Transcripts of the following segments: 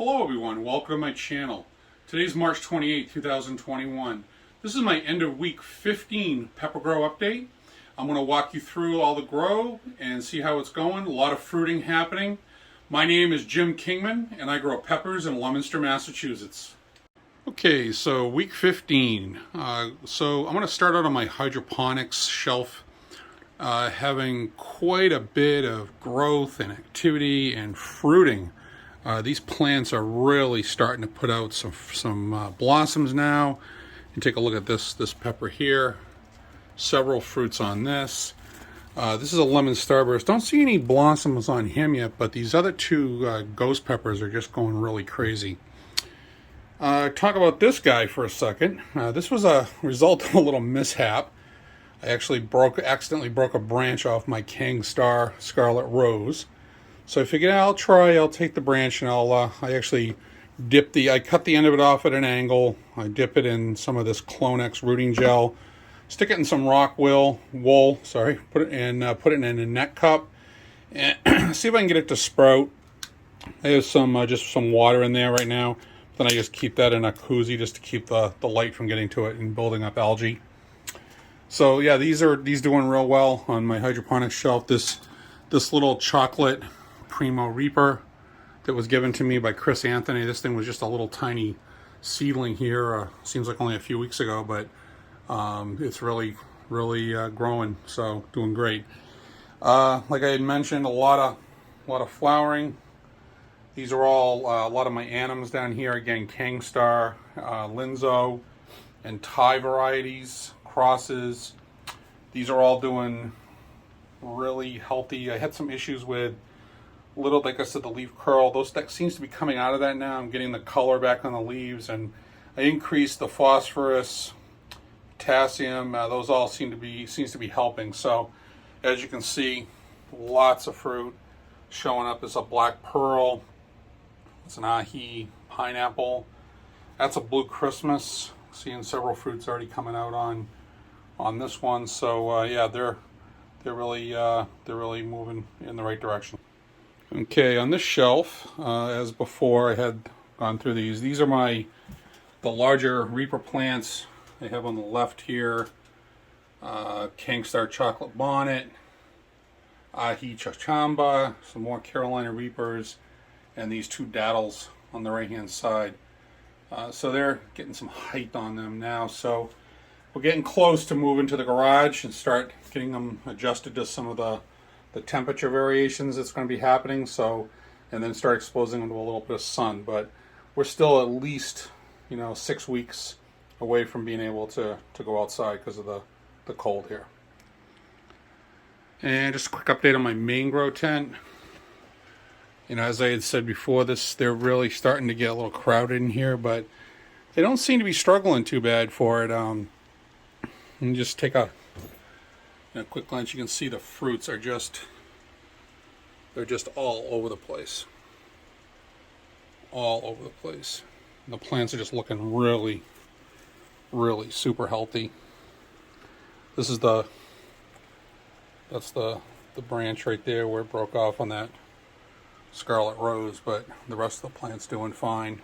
Hello everyone, welcome to my channel. Today's March 28, 2021. This is my end of week 15 pepper grow update. I'm going to walk you through all the grow and see how it's going. A lot of fruiting happening. My name is Jim Kingman and I grow peppers in Leominster, Massachusetts. Okay, so week 15. So I'm going to start out on my hydroponics shelf, having quite a bit of growth and activity and fruiting. These plants are really starting to put out some blossoms now. You take a look at this pepper here. Several fruits on this. This is a lemon starburst. Don't see any blossoms on him yet, but these other two ghost peppers are just going really crazy. Talk about this guy for a second. This was a result of a little mishap. I actually accidentally broke a branch off my King Star Scarlet Rose. So I figured I'll take the branch and I actually I cut the end of it off at an angle. I dip it in some of this Clonex rooting gel, stick it in some rock wool, put it in a net cup, and see if I can get it to sprout. I have just some water in there right now. Then I just keep that in a koozie just to keep the light from getting to it and building up algae. So yeah, these doing real well on my hydroponics shelf. This little chocolate Primo Reaper that was given to me by Chris Anthony. This thing was just a little tiny seedling here. Seems like only a few weeks ago, but it's really growing. So doing great. Like I had mentioned, a lot of flowering. These are all a lot of my anums down here. Again, King Star, Linzo, and Thai varieties, crosses. These are all doing really healthy. I had some issues with like I said, the leaf curl. That seems to be coming out of that now. I'm getting the color back on the leaves, and I increased the phosphorus, potassium. Those all seems to be helping. So as you can see, lots of fruit showing up. As a black pearl. It's an ahi pineapple. That's a blue Christmas. Seeing several fruits already coming out on this one. So yeah, they're really moving in the right direction. Okay, on this shelf, as before, I had gone through these. These are the larger Reaper plants. I have on the left here, King Star Chocolate Bonnet, Ahi Chachamba, some more Carolina Reapers, and these two daddles on the right-hand side. So they're getting some height on them now. So we're getting close to moving to the garage and start getting them adjusted to some of the temperature variations that's going to be happening. So, and then start exposing them to a little bit of sun. But we're still at least 6 weeks away from being able to go outside because of the cold here. And just a quick update on my main grow tent. As I had said before, they're really starting to get a little crowded in here, but they don't seem to be struggling too bad for it. And just take a quick glance. You can see the fruits are they're just all over the place. All over the place. And the plants are just looking really super healthy. That's the branch right there where it broke off on that Scarlet Rose, but the rest of the plant's doing fine.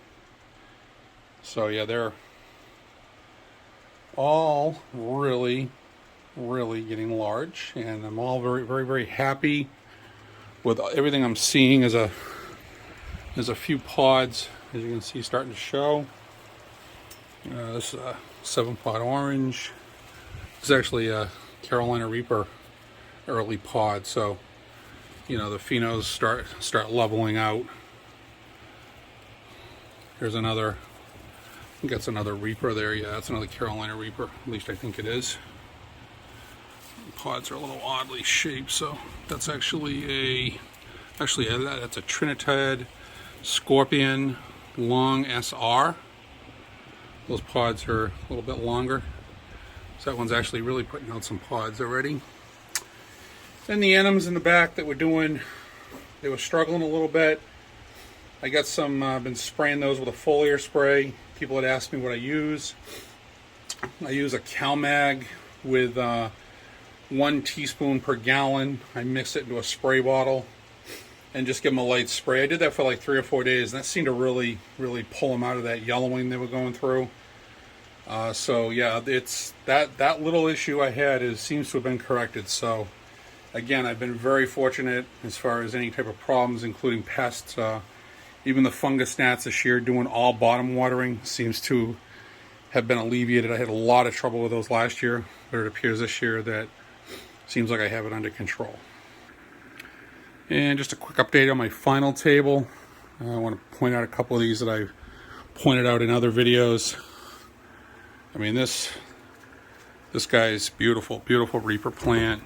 So yeah, they're all really getting large, and I'm all very happy with everything I'm seeing. There's a few pods, as you can see, starting to show. This is a 7-pod orange. It's actually a Carolina Reaper early pod, so the phenos start leveling out. Here's another. I think that's another Reaper there. Yeah, that's another Carolina Reaper. At least I think it is. The pods are a little oddly shaped, so that's actually that's a Trinidad Scorpion Long SR. Those pods are a little bit longer. So that one's actually really putting out some pods already. Then the enums in the back that they were struggling a little bit. I got some, been spraying those with a foliar spray. People had asked me what I use. I use a CalMag with 1 teaspoon per gallon. I mix it into a spray bottle. and just give them a light spray. I did that for like 3 or 4 days, and that seemed to really pull them out of that yellowing they were going through. So yeah, it's that little issue I had seems to have been corrected. So again, I've been very fortunate as far as any type of problems, including pests. Even the fungus gnats this year, doing all bottom watering seems to have been alleviated. I had a lot of trouble with those last year, but it appears this year that seems like I have it under control. And just a quick update on my final table. I want to point out a couple of these that I've pointed out in other videos. I mean, this guy's beautiful Reaper plant.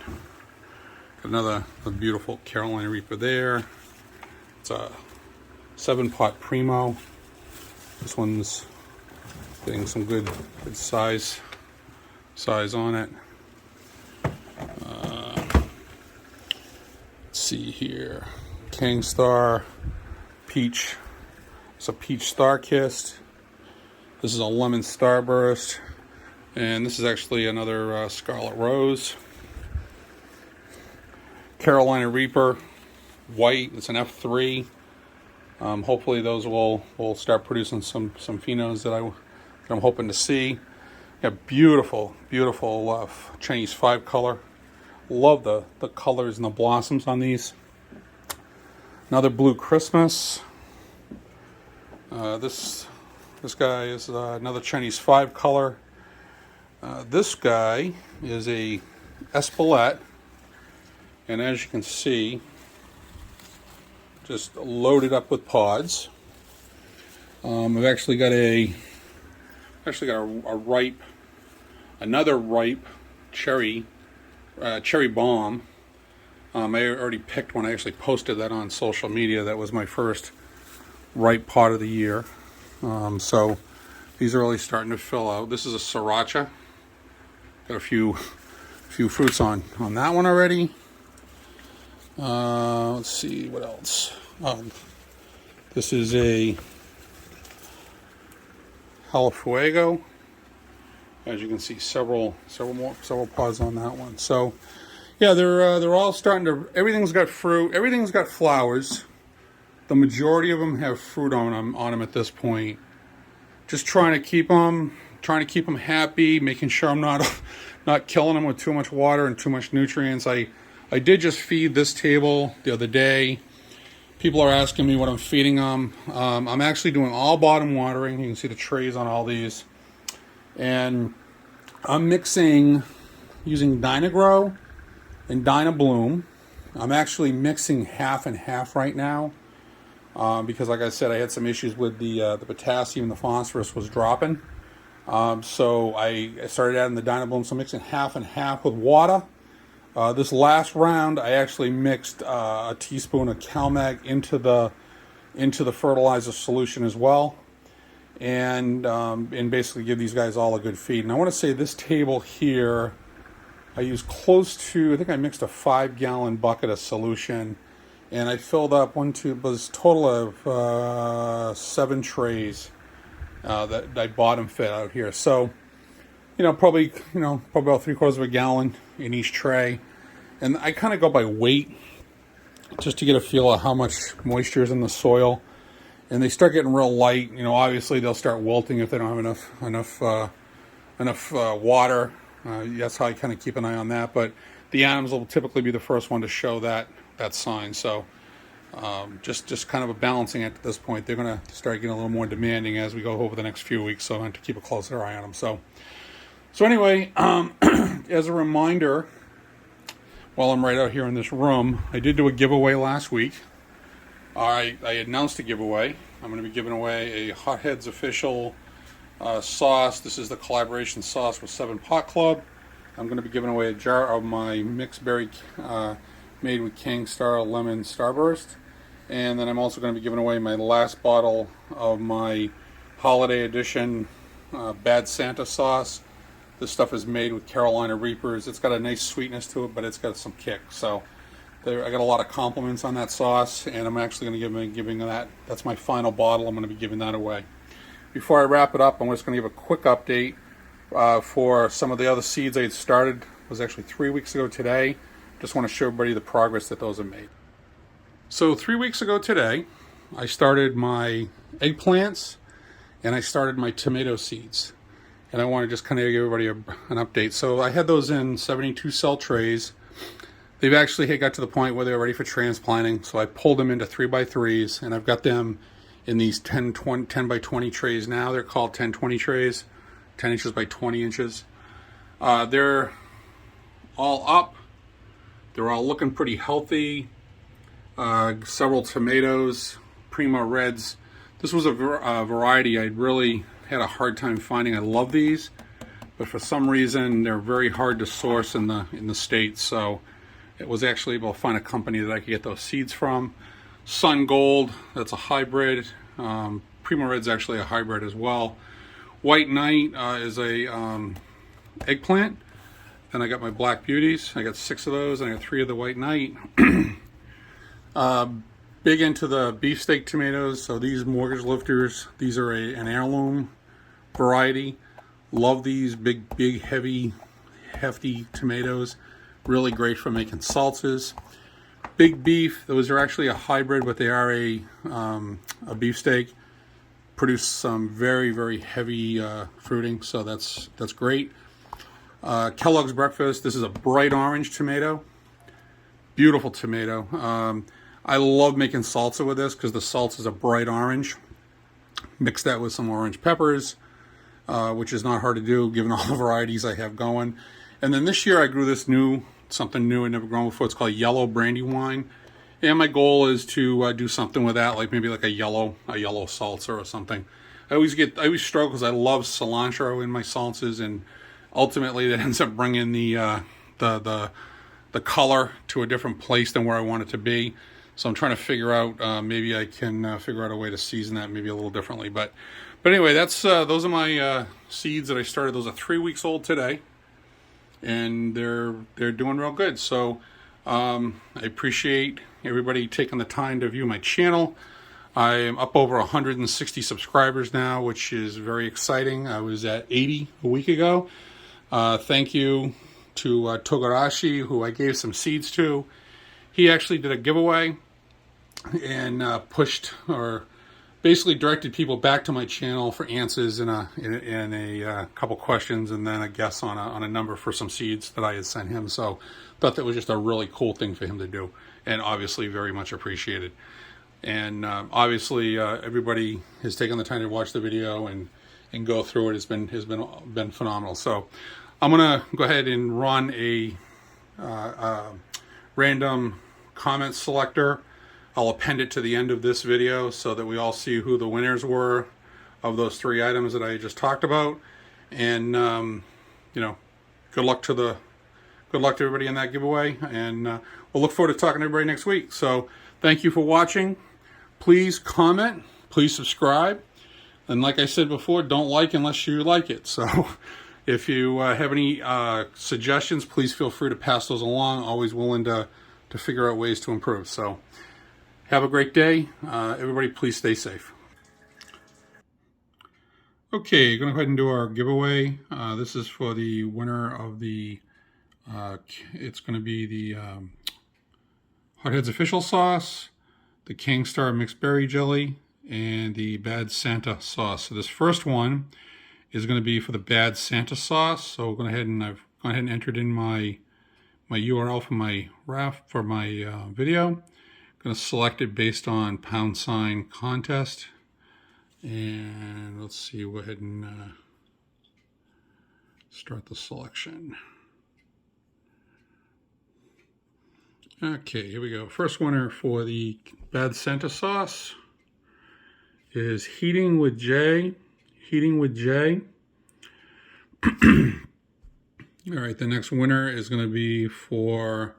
Got a beautiful Carolina Reaper there. It's a 7-pot Primo. This one's getting some good size on it. Let's see here. King Star, peach. It's a peach star kissed. This is a lemon Starburst, and this is actually another scarlet rose. Carolina Reaper, white. It's an F3. Hopefully those will start producing some phenos that I'm hoping to see. Got beautiful Chinese 5 color. Love the colors and the blossoms on these. Another Blue Christmas. This guy is another Chinese 5 color. This guy is a Espelette, and as you can see, just loaded up with pods. I've actually got another ripe cherry bomb. I already picked one. I actually posted that on social media. That was my first ripe pot of the year. So these are really starting to fill out. This is a Sriracha. Got a few fruits on that one already. Let's see what else. This is a Jalapeno. As you can see, several pods on that one. So yeah, they're all starting to. Everything's got fruit. Everything's got flowers. The majority of them have fruit on them at this point. Just trying to keep them happy, making sure I'm not killing them with too much water and too much nutrients. I did just feed this table the other day. People are asking me what I'm feeding them. I'm actually doing all bottom watering. You can see the trays on all these. And I'm mixing using Dynagrow and Dynabloom. I'm actually mixing half and half right now because, like I said, I had some issues with the potassium. The phosphorus was dropping. So I started adding the Dynabloom. So I'm mixing half and half with water. This last round, I actually mixed a teaspoon of CalMag into the fertilizer solution as well, and basically give these guys all a good feed. And I want to say this table here, I used close to, I think I mixed a 5-gallon bucket of solution, and I filled up it was a total of 7 trays that I bottom fed out here. So probably about 3/4 of a gallon in each tray. And I kind of go by weight just to get a feel of how much moisture is in the soil. And they start getting real light. Obviously they'll start wilting if they don't have enough water. That's how I kind of keep an eye on that. But the animals will typically be the first one to show that sign. So just kind of a balancing act at this point. They're going to start getting a little more demanding as we go over the next few weeks. So I have to keep a closer eye on them. So anyway, as a reminder, while I'm right out here in this room, I did do a giveaway last week. I announced a giveaway. I'm going to be giving away a Hotheads official sauce. This is the collaboration sauce with 7 Pot Club. I'm going to be giving away a jar of my mixed berry made with King Star Lemon Starburst. And then I'm also going to be giving away my last bottle of my holiday edition Bad Santa sauce. This stuff is made with Carolina Reapers. It's got a nice sweetness to it, but it's got some kick. So I got a lot of compliments on that sauce, and I'm actually going to giving that. That's my final bottle. I'm going to be giving that away. Before I wrap it up, I'm just going to give a quick update for some of the other seeds I had started. It was actually 3 weeks ago today. Just want to show everybody the progress that those have made. So 3 weeks ago today, I started my eggplants and I started my tomato seeds. And I want to just kind of give everybody an update. So I had those in 72 cell trays. They've actually got to the point where they're ready for transplanting. So I pulled them into 3x3s, and I've got them in these 10 by 20 trays now. They're called 10-20 trays, 10 inches by 20 inches. They're all up. They're all looking pretty healthy. Several tomatoes, Primo reds. This was a variety I really had a hard time finding. I love these, but for some reason they're very hard to source in the States. So it was actually able to find a company that I could get those seeds from. Sun Gold, that's a hybrid. Primo red's actually a hybrid as well. White Knight is a eggplant. Then I got my Black Beauties. I got 6 of those, and I got 3 of the White Knight. Big into the Beefsteak Tomatoes, so these mortgage lifters, these are an heirloom variety. Love these big, heavy, hefty tomatoes. Really great for making salsas. Big Beef, those are actually a hybrid, but they are a beefsteak. Produce some very heavy fruiting, so that's great. Kellogg's Breakfast, this is a bright orange tomato. Beautiful tomato. I love making salsa with this because the salsa is a bright orange. Mix that with some orange peppers, which is not hard to do given all the varieties I have going. And then this year I grew this something new I'd never grown before. It's called yellow brandy wine. And my goal is to do something with that, like maybe like a yellow salsa or something. I always struggle because I love cilantro in my salsas, and ultimately that ends up bringing the color to a different place than where I want it to be. So I'm trying to figure out, maybe I can figure out a way to season that maybe a little differently. But anyway, that's those are my seeds that I started. Those are 3 weeks old today, and they're doing real good. So I appreciate everybody taking the time to view my channel. I am up over 160 subscribers now, which is very exciting. I was at 80 a week ago. Thank you to Togarashi, who I gave some seeds to. He actually did a giveaway and pushed, or basically directed people back to my channel for answers in a couple questions, and then a guess on a number for some seeds that I had sent him. So thought that was just a really cool thing for him to do, and obviously very much appreciated. And obviously everybody has taken the time to watch the video and go through it. Has been phenomenal. So I'm gonna go ahead and run a random comment selector. I'll append it to the end of this video so that we all see who the winners were of those 3 items that I just talked about. And you know, good luck to everybody in that giveaway, and we'll look forward to talking to everybody next week. So thank you for watching. Please comment, please subscribe, and like I said before, don't like unless you like it. So if you have any suggestions, please feel free to pass those along. Always willing to figure out ways to improve. So have a great day. Everybody, please stay safe. Okay, going to go ahead and do our giveaway. This is for the winner of the, it's going to be the Hotheads Official Sauce, the King Star Mixed Berry Jelly, and the Bad Santa Sauce. So this first one is going to be for the Bad Santa Sauce. So I've gone ahead and entered in my URL for my video. I'm going to select it based on # contest, and let's see, we'll go ahead and start the selection. Okay, here we go. First winner for the Bad Santa Sauce is Heating with J. All right, the next winner is going to be for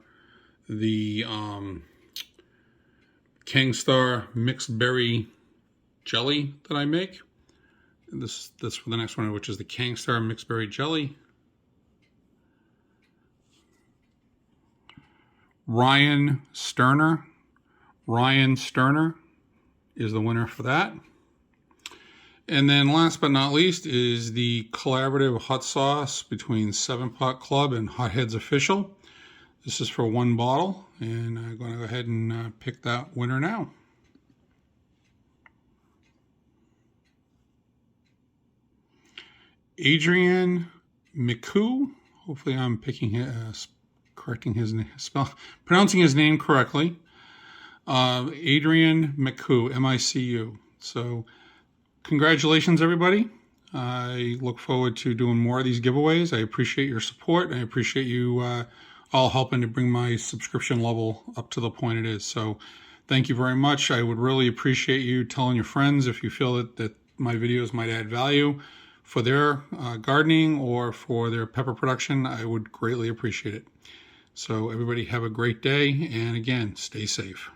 the King Star Mixed Berry Jelly that I make. And that's for the next winner, which is the King Star Mixed Berry Jelly. Ryan Sterner is the winner for that. And then last but not least is the collaborative hot sauce between 7 Pot Club and Hotheads Official. This is for one bottle, and I'm going to go ahead and pick that winner now. Adrian Miku. Hopefully I'm pronouncing his name correctly. Adrian Miku, M-I-C-U. So congratulations, everybody. I look forward to doing more of these giveaways. I appreciate your support. I appreciate you all helping to bring my subscription level up to the point it is. So thank you very much. I would really appreciate you telling your friends if you feel that my videos might add value for their gardening or for their pepper production. I would greatly appreciate it. So everybody have a great day, and again, stay safe.